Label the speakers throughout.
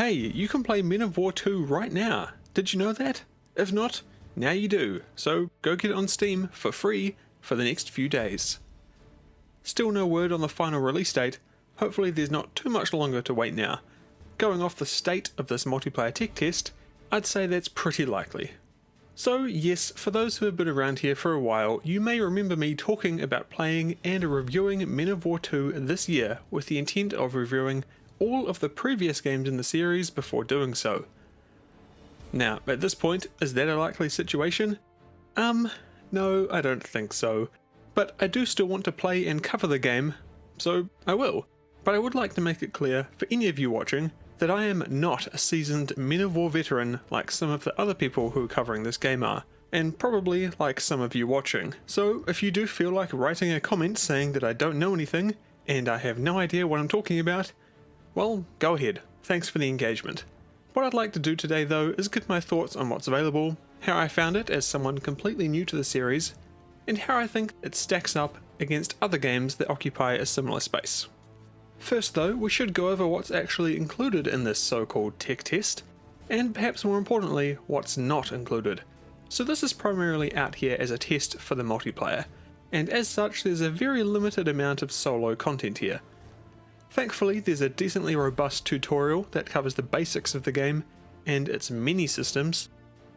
Speaker 1: Hey, you can play Men of War 2 right now. Did you know that? If not, now you do, so go get it on Steam for free for the next few days. Still no word on the final release date. Hopefully there's not too much longer to wait now. Going off the state of this multiplayer tech test, I'd say that's pretty likely. So yes, for those who have been around here for a while, you may remember me talking about playing and reviewing Men of War 2 this year with the intent of reviewing all of the previous games in the series before doing so. Now, at this point, is that a likely situation? No, I don't think so. But I do still want to play and cover the game, so I will. But I would like to make it clear for any of you watching that I am not a seasoned Men of War veteran like some of the other people who are covering this game are, and probably like some of you watching. So if you do feel like writing a comment saying that I don't know anything, and I have no idea what I'm talking about, well, go ahead. Thanks for the engagement. What I'd like to do today though is give my thoughts on what's available, how I found it as someone completely new to the series, and how I think it stacks up against other games that occupy a similar space. First though, we should go over what's actually included in this so-called tech test, and perhaps more importantly, what's not included. So this is primarily out here as a test for the multiplayer, and as such there's a very limited amount of solo content here. Thankfully there's a decently robust tutorial that covers the basics of the game and its many systems,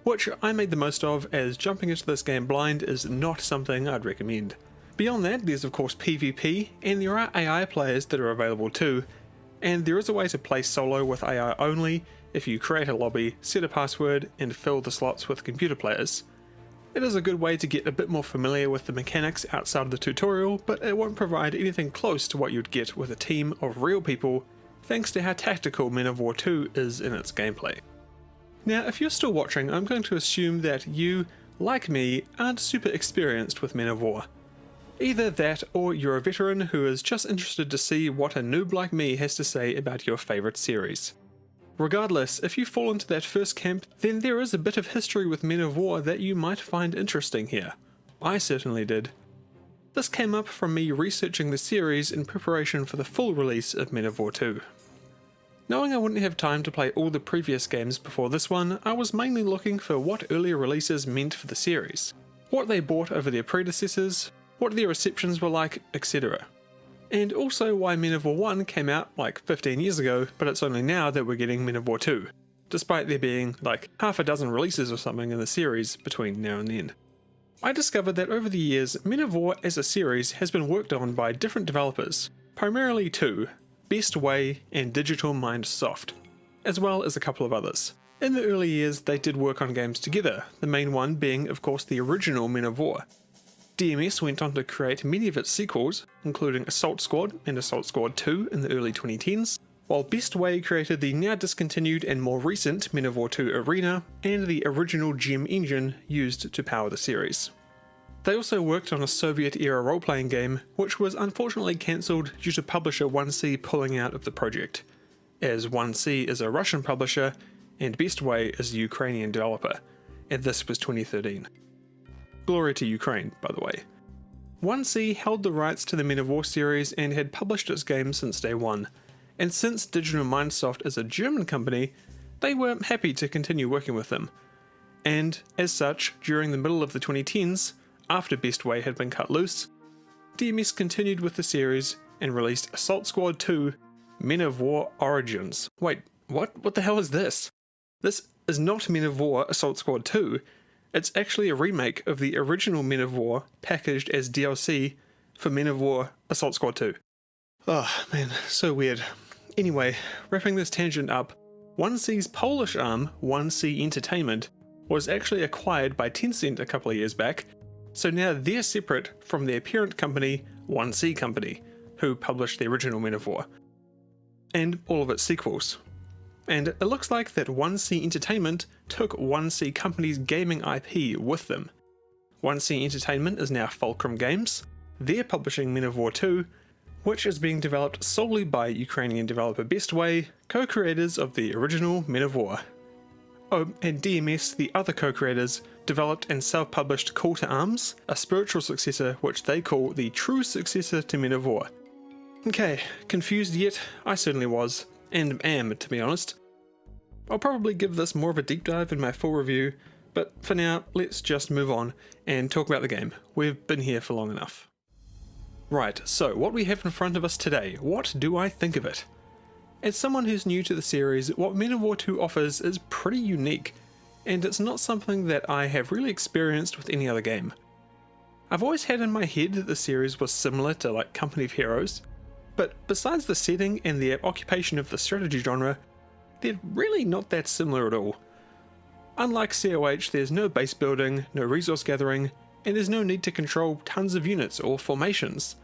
Speaker 1: which I made the most of as jumping into this game blind is not something I'd recommend. Beyond that, there's of course PvP, and there are AI players that are available too, and there is a way to play solo with AI only if you create a lobby, set a password, and fill the slots with computer players. It is a good way to get a bit more familiar with the mechanics outside of the tutorial, but it won't provide anything close to what you'd get with a team of real people, thanks to how tactical Men of War 2 is in its gameplay. Now, if you're still watching, I'm going to assume that you, like me, aren't super experienced with Men of War. Either that, or you're a veteran who is just interested to see what a noob like me has to say about your favourite series. Regardless, if you fall into that first camp, then there is a bit of history with Men of War that you might find interesting here. I certainly did. This came up from me researching the series in preparation for the full release of Men of War 2. Knowing I wouldn't have time to play all the previous games before this one, I was mainly looking for what earlier releases meant for the series, what they brought over their predecessors, what their receptions were like, etc. And also why Men of War 1 came out like 15 years ago, but it's only now that we're getting Men of War 2, despite there being like half a dozen releases or something in the series between now and then. I discovered that over the years, Men of War as a series has been worked on by different developers, primarily two, Best Way and Digital Mind Soft, as well as a couple of others. In the early years they did work on games together, the main one being of course the original Men of War. DMS went on to create many of its sequels, including Assault Squad and Assault Squad 2 in the early 2010s, while Best Way created the now discontinued and more recent Men of War 2 Arena and the original GEM engine used to power the series. They also worked on a Soviet-era role-playing game, which was unfortunately cancelled due to publisher 1C pulling out of the project, as 1C is a Russian publisher and Best Way is a Ukrainian developer, and this was 2013. Glory to Ukraine, by the way. 1C held the rights to the Men of War series and had published its game since day one, and since Digital Mind Soft is a German company, they were happy to continue working with them. And, as such, during the middle of the 2010s, after Best Way had been cut loose, DMS continued with the series and released Assault Squad 2 Men of War Origins. Wait, what? What the hell is this? This is not Men of War Assault Squad 2, it's actually a remake of the original Men of War packaged as DLC for Men of War Assault Squad 2. Oh man, so weird. Anyway, wrapping this tangent up, 1C's Polish arm, 1C Entertainment, was actually acquired by Tencent a couple of years back, so now they're separate from their parent company, 1C Company, who published the original Men of War, and all of its sequels. And it looks like that 1C Entertainment took 1C Company's gaming IP with them. 1C Entertainment is now Fulcrum Games, they're publishing Men of War 2, which is being developed solely by Ukrainian developer Best Way, co-creators of the original Men of War. Oh, and DMS, the other co-creators, developed and self-published Call to Arms, a spiritual successor which they call the true successor to Men of War. Okay, confused yet? I certainly was, and am to be honest. I'll probably give this more of a deep dive in my full review, but for now, let's just move on and talk about the game. We've been here for long enough. Right, so what we have in front of us today, what do I think of it? As someone who's new to the series, what Men of War 2 offers is pretty unique, and it's not something that I have really experienced with any other game. I've always had in my head that the series was similar to like Company of Heroes, but besides the setting and the occupation of the strategy genre, they're really not that similar at all. Unlike COH, there's no base building, no resource gathering, and there's no need to control tons of units or formations.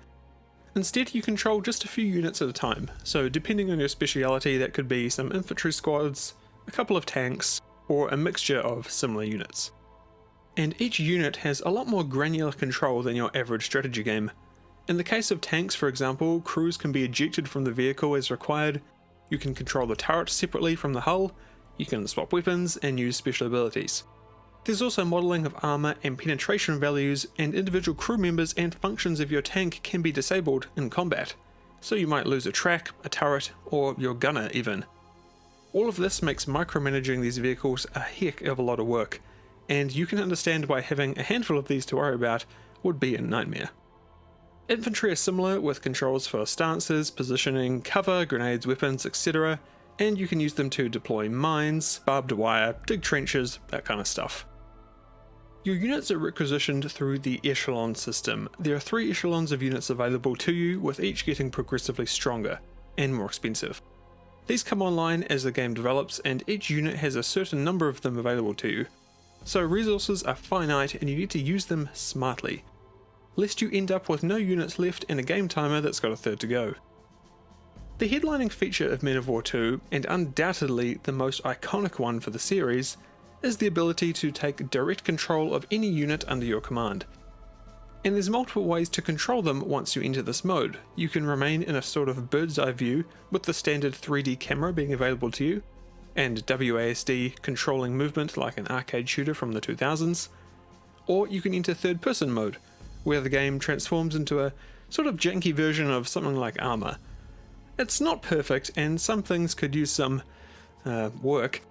Speaker 1: Instead, you control just a few units at a time, so depending on your speciality, that could be some infantry squads, a couple of tanks, or a mixture of similar units. And each unit has a lot more granular control than your average strategy game. In the case of tanks, for example, crews can be ejected from the vehicle as required, you can control the turret separately from the hull, you can swap weapons and use special abilities. There's also modelling of armour and penetration values, and individual crew members and functions of your tank can be disabled in combat, so you might lose a track, a turret, or your gunner even. All of this makes micromanaging these vehicles a heck of a lot of work, and you can understand why having a handful of these to worry about would be a nightmare. Infantry are similar, with controls for stances, positioning, cover, grenades, weapons, etc., and you can use them to deploy mines, barbed wire, dig trenches, that kind of stuff. Your units are requisitioned through the echelon system. There are 3 echelons of units available to you, with each getting progressively stronger and more expensive. These come online as the game develops, and each unit has a certain number of them available to you. So resources are finite and you need to use them smartly, lest you end up with no units left and a game timer that's got a third to go. The headlining feature of Men of War 2, and undoubtedly the most iconic one for the series, is the ability to take direct control of any unit under your command. And there's multiple ways to control them once you enter this mode. You can remain in a sort of bird's eye view, with the standard 3D camera being available to you, and WASD controlling movement like an arcade shooter from the 2000s, or you can enter third person mode, where the game transforms into a sort of janky version of something like Arma. It's not perfect, and some things could use some work,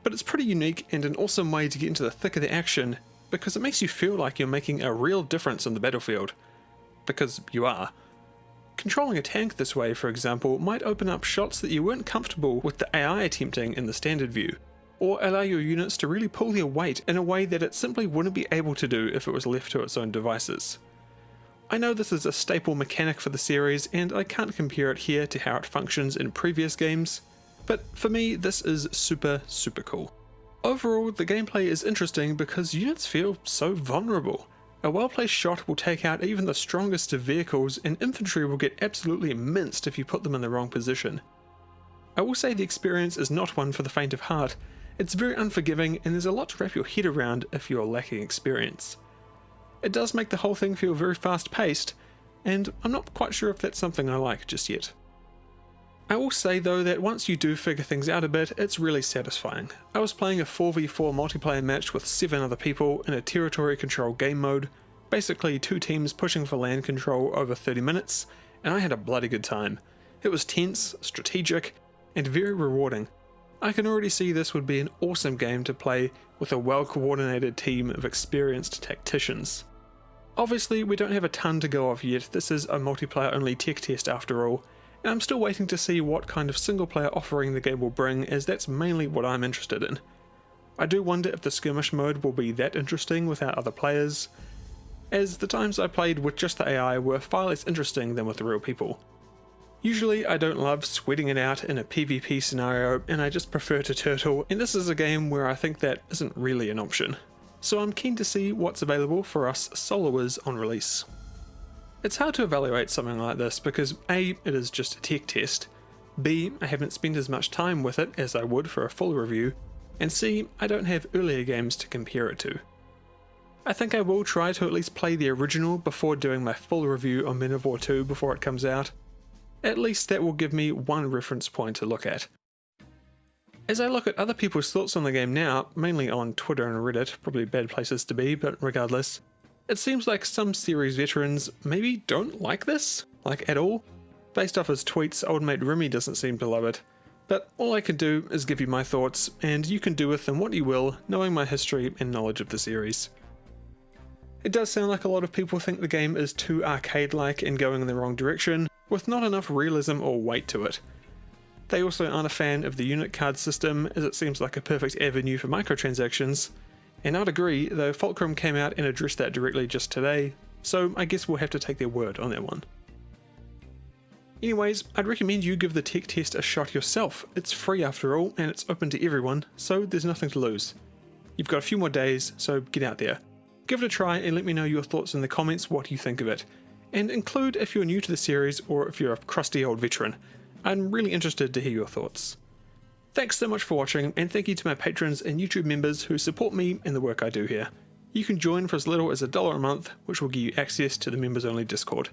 Speaker 1: but it's pretty unique and an awesome way to get into the thick of the action, because it makes you feel like you're making a real difference in the battlefield. Because you are. Controlling a tank this way, for example, might open up shots that you weren't comfortable with the AI attempting in the standard view, or allow your units to really pull their weight in a way that it simply wouldn't be able to do if it was left to its own devices. I know this is a staple mechanic for the series, and I can't compare it here to how it functions in previous games, but for me this is super cool. Overall, the gameplay is interesting because units feel so vulnerable. A well-placed shot will take out even the strongest of vehicles, and infantry will get absolutely minced if you put them in the wrong position. I will say the experience is not one for the faint of heart. It's very unforgiving, and there's a lot to wrap your head around if you're lacking experience. It does make the whole thing feel very fast-paced, and I'm not quite sure if that's something I like just yet. I will say though that once you do figure things out a bit, it's really satisfying. I was playing a 4v4 multiplayer match with 7 other people in a territory control game mode, basically 2 teams pushing for land control over 30 minutes, and I had a bloody good time. It was tense, strategic, and very rewarding. I can already see this would be an awesome game to play with a well-coordinated team of experienced tacticians. Obviously, we don't have a ton to go off yet. This is a multiplayer-only tech test after all, and I'm still waiting to see what kind of single-player offering the game will bring, as that's mainly what I'm interested in. I do wonder if the skirmish mode will be that interesting without other players, as the times I played with just the AI were far less interesting than with the real people. Usually I don't love sweating it out in a PvP scenario, and I just prefer to turtle, and this is a game where I think that isn't really an option. So I'm keen to see what's available for us soloers on release. It's hard to evaluate something like this because A, it is just a tech test, B, I haven't spent as much time with it as I would for a full review, and C, I don't have earlier games to compare it to. I think I will try to at least play the original before doing my full review on Men of War 2 before it comes out. At least that will give me one reference point to look at. As I look at other people's thoughts on the game now, mainly on Twitter and Reddit, probably bad places to be, but regardless, it seems like some series veterans maybe don't like this, like at all. Based off his tweets, old mate Remy doesn't seem to love it. But all I can do is give you my thoughts, and you can do with them what you will, knowing my history and knowledge of the series. It does sound like a lot of people think the game is too arcade-like and going in the wrong direction, with not enough realism or weight to it. They also aren't a fan of the unit card system, as it seems like a perfect avenue for microtransactions, and I'd agree, though Fulcrum came out and addressed that directly just today, so I guess we'll have to take their word on that one. Anyways, I'd recommend you give the tech test a shot yourself. It's free after all, and it's open to everyone, so there's nothing to lose. You've got a few more days, so get out there. Give it a try and let me know your thoughts in the comments what you think of it. And include if you're new to the series or if you're a crusty old veteran. I'm really interested to hear your thoughts. Thanks so much for watching, and thank you to my patrons and YouTube members who support me and the work I do here. You can join for as little as $1 a month, which will give you access to the members only Discord.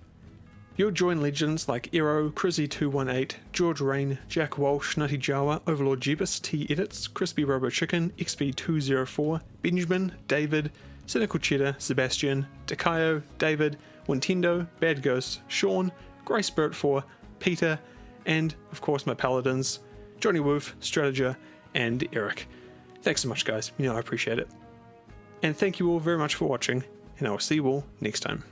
Speaker 1: You'll join legends like Eero, Crizzy218, George Rain, Jack Walsh, Nutty Jawa, Overlord Jebus, T Edits, Crispy Robo Chicken, XP204, Benjamin, David, Cynical Cheddar, Sebastian, Dakayo, David, Wintendo, Bad Ghost, Sean, Grey Spirit 4, Peter, and of course my paladins, Johnny Woof, Strateger, and Eric. Thanks so much guys, I appreciate it. And thank you all very much for watching, and I will see you all next time.